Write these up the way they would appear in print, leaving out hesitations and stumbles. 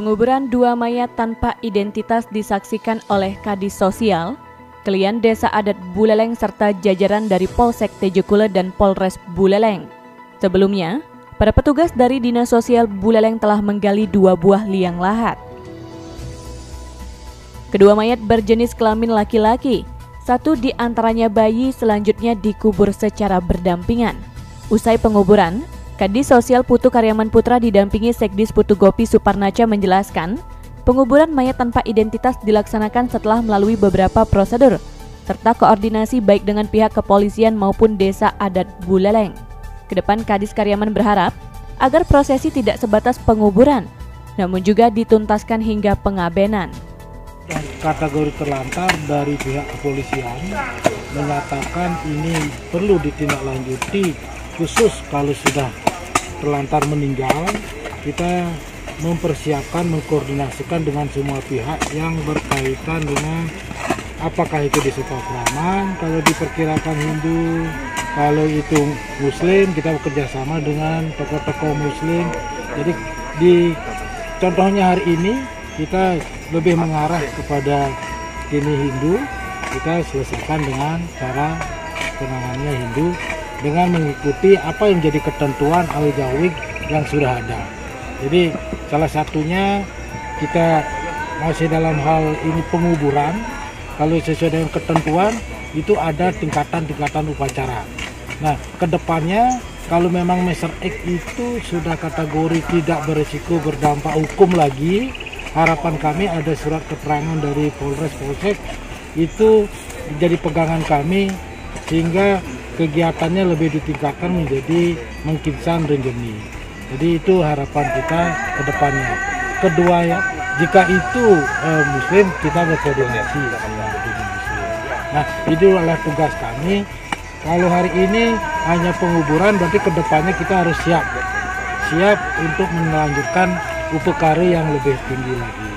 Penguburan dua mayat tanpa identitas disaksikan oleh Kadis Sosial, Klien Desa Adat Buleleng serta jajaran dari Polsek Tejekule dan Polres Buleleng. Sebelumnya, para petugas dari Dinas Sosial Buleleng telah menggali 2 buah liang lahat. Kedua mayat berjenis kelamin laki-laki, satu di antaranya bayi, selanjutnya dikubur secara berdampingan. Usai penguburan, Kadis Sosial Putu Karyaman Putra didampingi Sekdis Putu Gopi Suparnaca menjelaskan, penguburan mayat tanpa identitas dilaksanakan setelah melalui beberapa prosedur, serta koordinasi baik dengan pihak kepolisian maupun Desa Adat Buleleng. Kedepan Kadis Karyaman berharap agar prosesi tidak sebatas penguburan, namun juga dituntaskan hingga pengabenan. Kategori terlantar dari pihak kepolisian menyatakan ini perlu ditindaklanjuti, khusus kalau sudah terlantar meninggal, kita mempersiapkan, mengkoordinasikan dengan semua pihak yang berkaitan dengan apakah itu di Supapraman, kalau diperkirakan Hindu, kalau itu Muslim, kita bekerja sama dengan tokoh-tokoh Muslim. Jadi contohnya hari ini kita lebih mengarah kepada ini Hindu, kita selesaikan dengan cara penanganannya Hindu dengan mengikuti apa yang jadi ketentuan awig-awig yang sudah ada. Jadi salah satunya kita masih dalam hal ini penguburan, kalau sesuai dengan ketentuan itu ada tingkatan-tingkatan upacara. Nah, kedepannya kalau memang Measure X itu sudah kategori tidak berisiko berdampak hukum lagi, harapan kami ada surat keterangan dari Polres Polsek itu menjadi pegangan kami sehingga kegiatannya lebih ditingkatkan menjadi mengkinsan renjeni. Jadi itu harapan kita ke depannya. Kedua ya, jika itu Muslim, kita berkoordinasi dengan Muslim. Nah, itu adalah tugas kami. Kalau hari ini hanya penguburan, berarti ke depannya kita harus siap untuk melanjutkan upekare yang lebih tinggi lagi.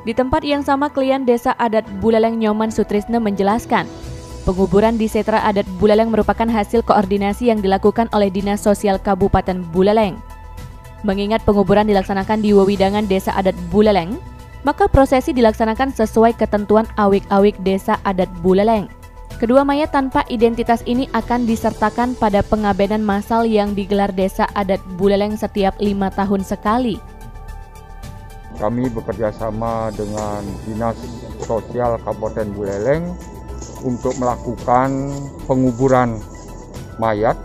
Di tempat yang sama, Klien Desa Adat Buleleng Nyoman Sutrisno menjelaskan, penguburan di Setra Adat Buleleng merupakan hasil koordinasi yang dilakukan oleh Dinas Sosial Kabupaten Buleleng. Mengingat penguburan dilaksanakan di wewidangan Desa Adat Buleleng, maka prosesi dilaksanakan sesuai ketentuan awik-awik Desa Adat Buleleng. Kedua mayat tanpa identitas ini akan disertakan pada pengabenan massal yang digelar Desa Adat Buleleng setiap 5 tahun sekali. Kami bekerja sama dengan Dinas Sosial Kabupaten Buleleng untuk melakukan penguburan mayat,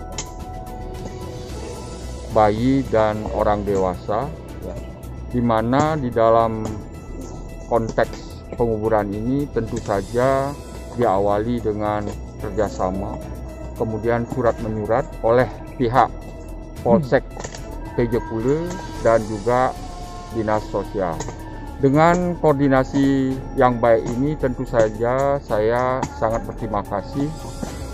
bayi dan orang dewasa, ya, di mana di dalam konteks penguburan ini tentu saja diawali dengan kerjasama, kemudian surat menyurat oleh pihak Polsek Tejekule dan juga Dinas Sosial. Dengan koordinasi yang baik ini tentu saja saya sangat berterima kasih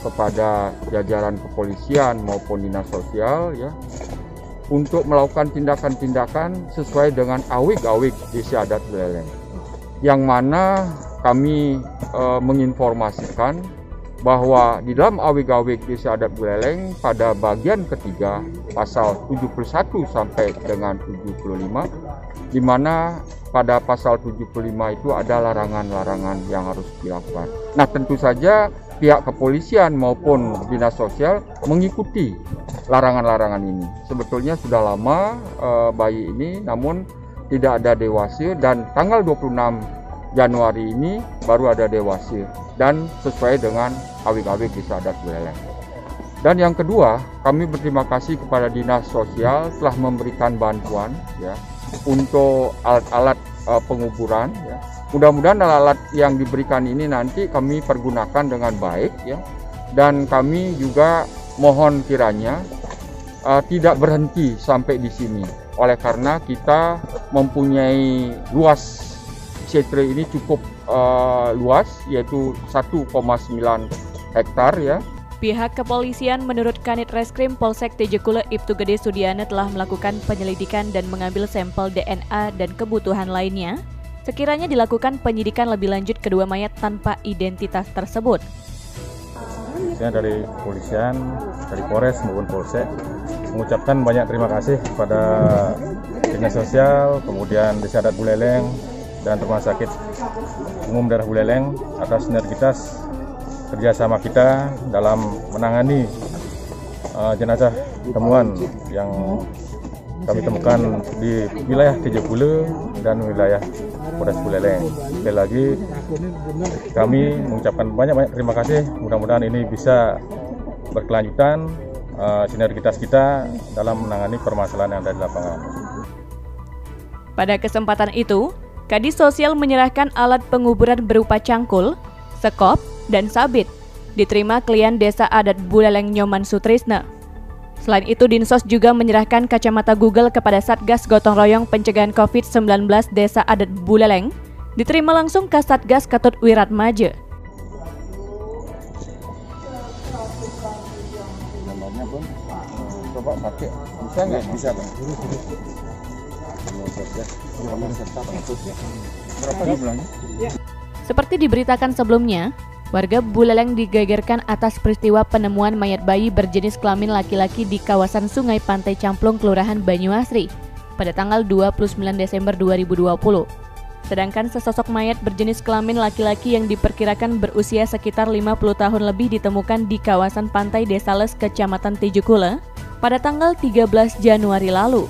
kepada jajaran kepolisian maupun Dinas Sosial ya untuk melakukan tindakan-tindakan sesuai dengan awik-awik Desa Adat Buleleng. Yang mana kami menginformasikan bahwa di dalam awik-awik Desa Adat Buleleng pada bagian ketiga pasal 71 sampai dengan 75, di mana pada pasal 75 itu ada larangan-larangan yang harus dilakukan. Nah, tentu saja pihak kepolisian maupun Dinas Sosial mengikuti larangan-larangan ini. Sebetulnya sudah lama bayi ini, namun tidak ada dewasa, dan tanggal 26 Januari ini baru ada dewasa dan sesuai dengan awik-awik Desa Adat Buleleng. Dan yang kedua, kami berterima kasih kepada Dinas Sosial telah memberikan bantuan ya untuk alat-alat penguburan ya. Mudah-mudahan alat yang diberikan ini nanti kami pergunakan dengan baik ya. Dan kami juga mohon kiranya tidak berhenti sampai di sini. Oleh karena kita mempunyai luas Setra ini cukup luas, yaitu 1,9 hektar ya. Pihak kepolisian menurut Kanit Reskrim Polsek Tejekule Ibtu Gede Sudiana telah melakukan penyelidikan dan mengambil sampel DNA dan kebutuhan lainnya. Sekiranya dilakukan penyidikan lebih lanjut kedua mayat tanpa identitas tersebut. Dari kepolisian, dari Polres maupun Polsek mengucapkan banyak terima kasih kepada Dinas Sosial, kemudian Desa Adat Buleleng, dan Rumah Sakit Umum Daerah Buleleng atas sinergitas kerjasama kita dalam menangani jenazah temuan yang kami temukan di wilayah Tejepule dan wilayah Polres Buleleng. Sekali lagi kami mengucapkan banyak-banyak terima kasih. Mudah-mudahan ini bisa berkelanjutan sinergitas kita dalam menangani permasalahan yang ada di lapangan. Pada kesempatan itu, Kadis Sosial menyerahkan alat penguburan berupa cangkul, sekop, dan sabit diterima klien Desa Adat Buleleng Nyoman Sutrisna. Selain itu, Dinsos juga menyerahkan kacamata Google kepada Satgas Gotong Royong Pencegahan COVID-19 Desa Adat Buleleng, diterima langsung Kasatgas Ketut Wiratmaja. Gambarnya Bang, coba pakai, bisa nggak? Bisa Bang. Berapa jumlahnya? Seperti diberitakan sebelumnya, warga Buleleng digegerkan atas peristiwa penemuan mayat bayi berjenis kelamin laki-laki di kawasan Sungai Pantai Camplung, Kelurahan Banyuasri, pada tanggal 29 Desember 2020. Sedangkan sesosok mayat berjenis kelamin laki-laki yang diperkirakan berusia sekitar 50 tahun lebih ditemukan di kawasan pantai Desa Les, Kecamatan Tejukule, pada tanggal 13 Januari lalu.